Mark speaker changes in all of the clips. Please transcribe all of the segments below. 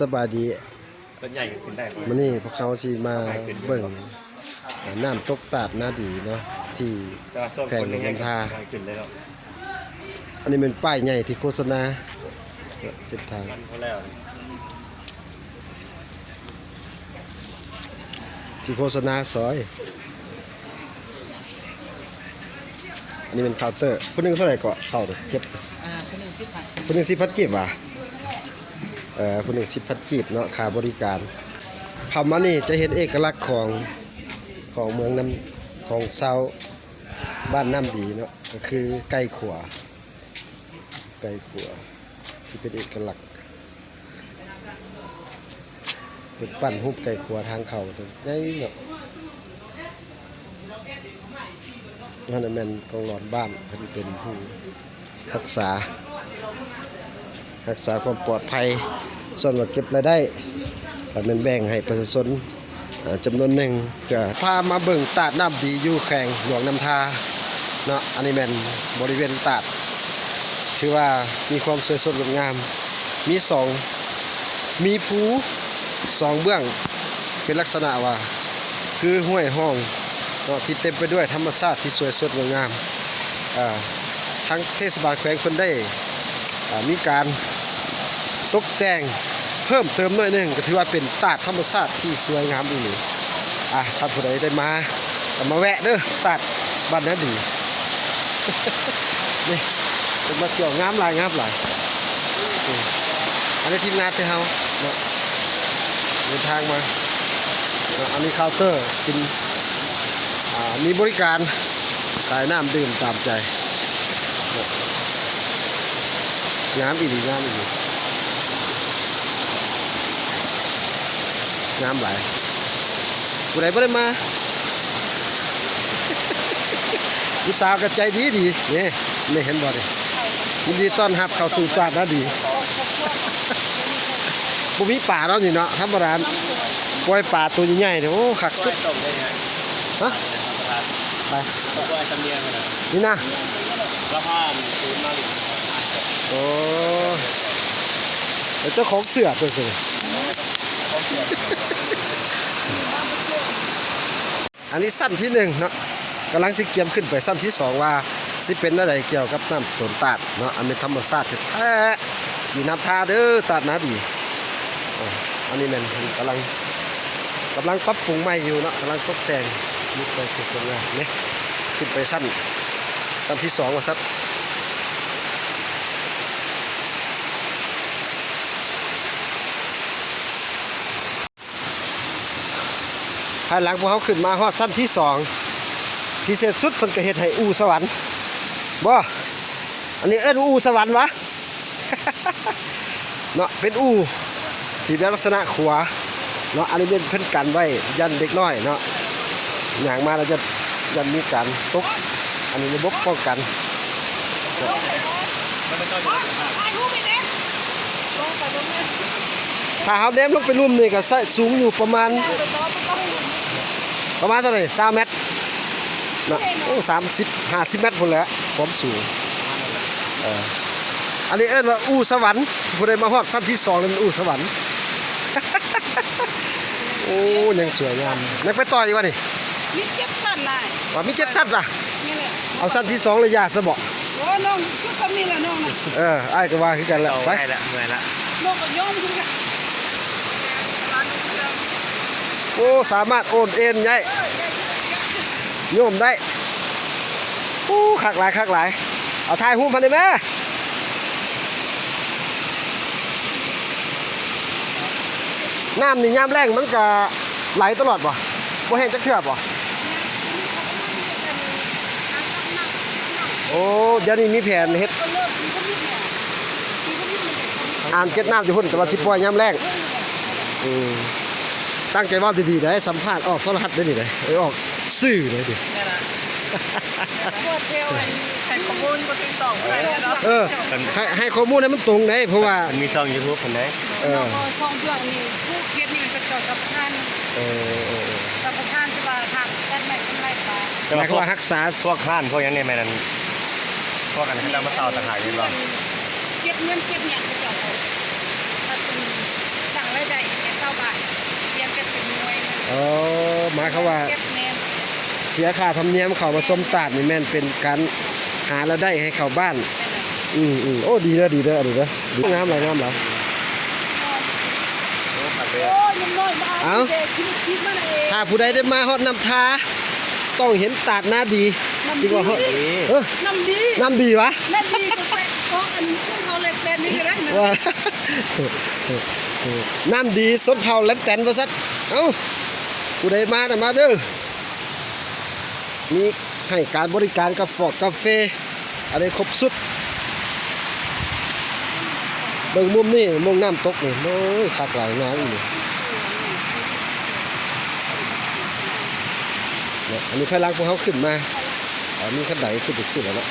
Speaker 1: สบายดี
Speaker 2: ต้นใหญ่ขึ้นได้
Speaker 1: มื้อนี้พวกเขาสิมาเบิ่งน้ำตกตาดนาดีเนาะที่แข่งลำธารอันนี้เป็นป้ายใหญ่ที่โฆษณาเส้นทางที่โฆษณาซอยอันนี้เป็นเคาน์เตอร์ผู้นึงเท่าไหร่ก็เข้าเก็บผู้นึง10,000กีบว่ะผู้นึง10,000กีบเนาะค่าบริการคำว่านี่จะเห็นเอกลักษณ์ของเมืองน้ำของชาวบ้านน้ำดีเนาะก็คือไก่ขัวที่เป็นเอกลักษณ์เป็นปั้นหุบไก่ขัวทางเขาตัวใหญ่เนาะนั่นแม่นกองหลอนบ้านเขาเป็นผู้รักษาความปลอดภัยส่วนว่าเก็บรายได้ก็เป็นแบ่งให้ประชาชนจำนวนหนึ่งก็พามาเบิ่งตาดน้ำดีอยู่แข่งหลวงน้ำทาเนาะอันนี้แม่นบริเวณตาดถือว่ามีความสวยสดงดงามมีภู2เบื้องเป็นลักษณะว่าคือห้วยห้องเนาะที่เต็มไปด้วยธรรมชาติที่สวยสดงดงามทั้งเทศบาลแขวงเพิ่นได้มีการตกแต่งเพิ่มเติมหน่อยนึงก็ถือว่าเป็นตาดธรรมชาติที่สวยงามอีหลีท่านผู้ใดได้มาก็มาแวะเด้อตาดบ้านนาดี นี่เป็นมาเที่ยวงามหลายอันนี้ทีมงานที่เฮาเนาะเดินทางมาอันนี้เคาน์เตอร์กินมีบริการขายน้ำดื่มตามใจงามอีหลีงามหลายผู้ใดบ่ได้มาพี่สาวก็ใจดีนี่เห็นบ่ดิยินดีต้อนรับเข้าสู่ตาดนาดีบ่มีป่าแล้วนี่เนาะธรรมดาปล่อยป่าตัวใหญ่ๆเด้อโอ้คักสุดฮะไปนี่นะละพานศูนย์นาฬิกาโอ้แล้วเจ้าของเสือตัวสิอันนี้สั้นที่1เนาะกำลังสิเกียมขึ้นไปสั้นที่2ว่าสิเป็นอะไรเกี่ยวกับน้ำสวนตาดเนาะอันเป็นธรรมชาติแท้มีน้ำทาเด้อตาดนาดีอันนี้มันกำลังปรับปรุงใหม่อยู่เนาะกำลังตกแต่งยุคไปสุดงามเนี่ยขึ้นไปสั้นที่2ว่าสั้นภายหลังพวกเขาขึ้นมาฮอดสั้นที่2พิเศษสุดเพิ่นก็เฮ็ดให้อู่สวรรค์บ่อันนี้เอิ้นอู่สวรรค์วะ เนาะเป็นอู่ที่เป็นลักษณะขวาเนาะอันนี้เป็นเพิ่นกันไว้ยันเด็กน้อยเนาะอย่างมาเราจะยันมีการตกอันนี้ระบบป้องกันถ้าเฮาเดมลงไปลุ่มนี่ก็สูงอยู่ประมาณเท่าไหร่20 เมตรนะโอ้50 เมตรพุ่นแหละความสูงอันนี้เอิ้นว่าอู่สวรรค์ผู้ใดมาฮอดชั้นที่2นั่นอู่สวรรค์ โอ้ยังสวยงามนักไปต่ออีกวะนี่
Speaker 3: มี7 สั้นเลย
Speaker 1: ว่ามี7 สั้นล่ะ
Speaker 3: นี่แหละ
Speaker 1: เอาสั้นที่2เลยยาซะบ่
Speaker 3: โอ้น้องชุดก็มีแล้วน้อง
Speaker 1: อ้ายก็ว่าคือกันแล้วไป
Speaker 2: ละเมื่อยละ
Speaker 3: น้องก็ยอมคือกัน
Speaker 1: โอ้สามารถโอนเอ็นได้โยมได้โอ้คักหลายเอาถ่ายรูปมาได้ไหมน้ำนี่ยามแรงมันก็ไหลตลอดบ่แห้งจักเทื่อบ่โอ้เดี๋ยวนี้มีแผนเฮ็ดอ่านเก็ดน้ำอยู่พุ่นแต่ว่าสิปล่อยยามแรงตั้งใจว่าดีๆได้สัมภาษณ์ออกโทรทัศน์ได้นี่เลยออกสื่อเลยดิ
Speaker 3: ให้ข้อมูลก็ติดต่อไปเนาะ
Speaker 1: ให้ข้อมูลให้มันตรงได้เพราะว่า
Speaker 2: มีช่อง YouTube คนไหน
Speaker 3: ช่องเรื่องนี้ผู้เฮ็ดนี่เป็นเจ้ากับท่านกับท่านที่ว่าทางแอดแม่ทำไรปลา
Speaker 1: หมายความว่ารักษา
Speaker 2: พวกข้านพวกยังไงแม่นั่นพวกอันที่เรามาเศร้าต่างหากนี่บ่
Speaker 3: เก็บเงินเก็บหยังเจ้าเขาถ้าเป็นสั่ง
Speaker 1: มาเขาว่า
Speaker 3: เก็บแนม
Speaker 1: เสียค่าธรรมเนียมเขามาส้มตาดนี่แม่นเป็นการหารายได้ให้เขาบ้าน โอ้ดีเด้อดีงามหลายงามหลาย
Speaker 2: โอ้ผักเลย
Speaker 3: โอ้ยยังน้อยมา
Speaker 1: เอ้า
Speaker 3: ด็กคิดมาเอง
Speaker 1: ถ้าผู้ใดได้มาฮอดน้ำทาต้องเห็นตาดหน้าดีจริงว่าฮอดเออ
Speaker 3: น้ำดี
Speaker 1: น้ำดีวะ
Speaker 3: น้ำดีก็ไปก็อันพวกเราเล็กเป็นนี่ก็ได้นะ
Speaker 1: ว่า น้ำดีสดเผาและแตนว่าซัดเอ้าผู้ใดมาน่ะมาเด้อมีให้การบริการกาแฟอะไรครบสุดเบิ่งมุมนี่มุมน้ำตกนี่โอ้ยคักหลายน้ำอีนี่เนี่ยอันนี้ภายหลังพวกเขาขึ้นมามีขั้นใดขึ้นไปสุดแล้วเนาะ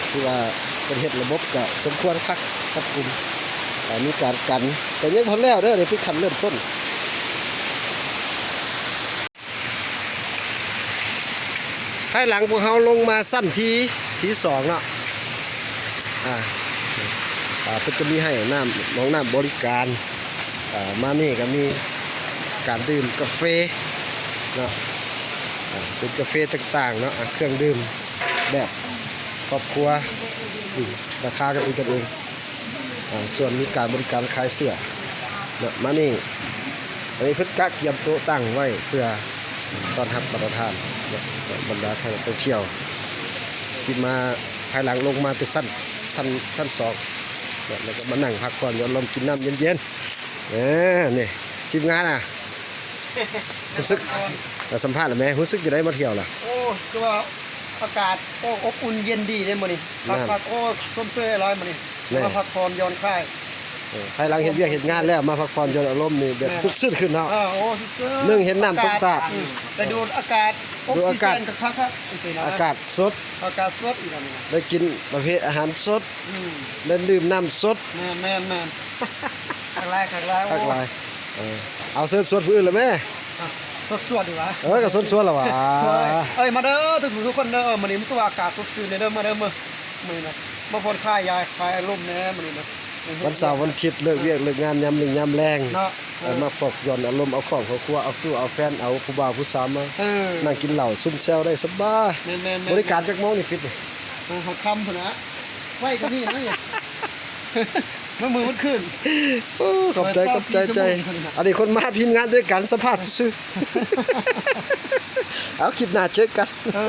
Speaker 1: คือว่าเป็นเฮ็ดระบบก็สมควรคัดกลุ่มมีการกันแต่ยังพอแล้วเด้อเดี๋ยวพี่คันเริ่มต้นภายหลังพวกเขาลงมาสั้นที่สองเนาะเพิ่นจะมีให้น้ำบริการมานี่ก็มีการดื่มกาแฟเนาะเป็นกาแฟต่างๆเนาะเครื่องดื่มแบบครอบครัวราคากันเองส่วนมีการบริการขายเสื้อเนาะมานี่อันนี้เพิ่นกะเกียมโต๊ะตั้งไว้เพื่อต้อนรับประธานบรรดาท่องเที่ยวที่มาภายหลังลงมาเป็นสั้นสองแล้วก็มานั่งพักผ่อนย้อนลมกินน้ำเย็นๆนี่ทีมงานรู้สึกสัมภาษณ์หรือไม่รู้สึกจะได้มาเที่ยวล่ะ
Speaker 4: โอ้คือว่าอากาศโอ้อบอุ่นเย็นดีเลยมื้อนี้พักโอ้ส้มเสื้อร้อยมื้อนี้มาพักผ่อนหย่อนคลาย
Speaker 1: ภายหลังเห็นเวียกเห็นงานแล้วมาพักผ่อนจนอารมณ์นี่แบบสุดๆขึ้นเนาะ
Speaker 4: โอ้สื้อ
Speaker 1: หนึ่งเห็นน้ำตกตาด
Speaker 4: แต่ดูอากาศออกซิเจนกับคักๆจังซี่นะ
Speaker 1: อากาศสด
Speaker 4: อากาศสดอีกแล้วนี่
Speaker 1: ได้กินประเภทอาหารสดได้ดื่มน้ำสด
Speaker 4: แม่นข้างล่าง
Speaker 1: ทักหลายเอาเสื้อสดผู้อื่นเลยแม่
Speaker 4: สดๆดีวะ
Speaker 1: ก็สดๆแล้ววะ
Speaker 4: เอ้ยมาเด้อทุกคนเด้อมื้อนี้มันก็อากาศสดชื่นเด้อมาเด้อมื้อนะมาผ่อนคลายยายคลายอารมณ์แน่มื้อนี้นะ
Speaker 1: วันเสาร์วันอาทิตย์เลิกเวียกเลิกงานยามหนึ่งยามแรง
Speaker 4: เนาะ
Speaker 1: มาปลอบหย่อนอารมณ์เอาของเขาครัวเอาสู้เอาแฟนเอาผู้บ่าวผู้สาวมา
Speaker 4: อ
Speaker 1: นั่งกินเหล้าซุ่มแซวได้สบาย
Speaker 4: แม่นๆ
Speaker 1: บริการจักโมงนี่ปิดนี่
Speaker 4: หักคำพุ่นนะไว้ก็นี่นะเนี่ยมือมันขึ้น
Speaker 1: โอ้ขอบใจอันนี้คนมาทีมงานด้วยกันสัมภาษณ์ซื่อๆเอาคลิปหน้าเจอกัน
Speaker 4: เอา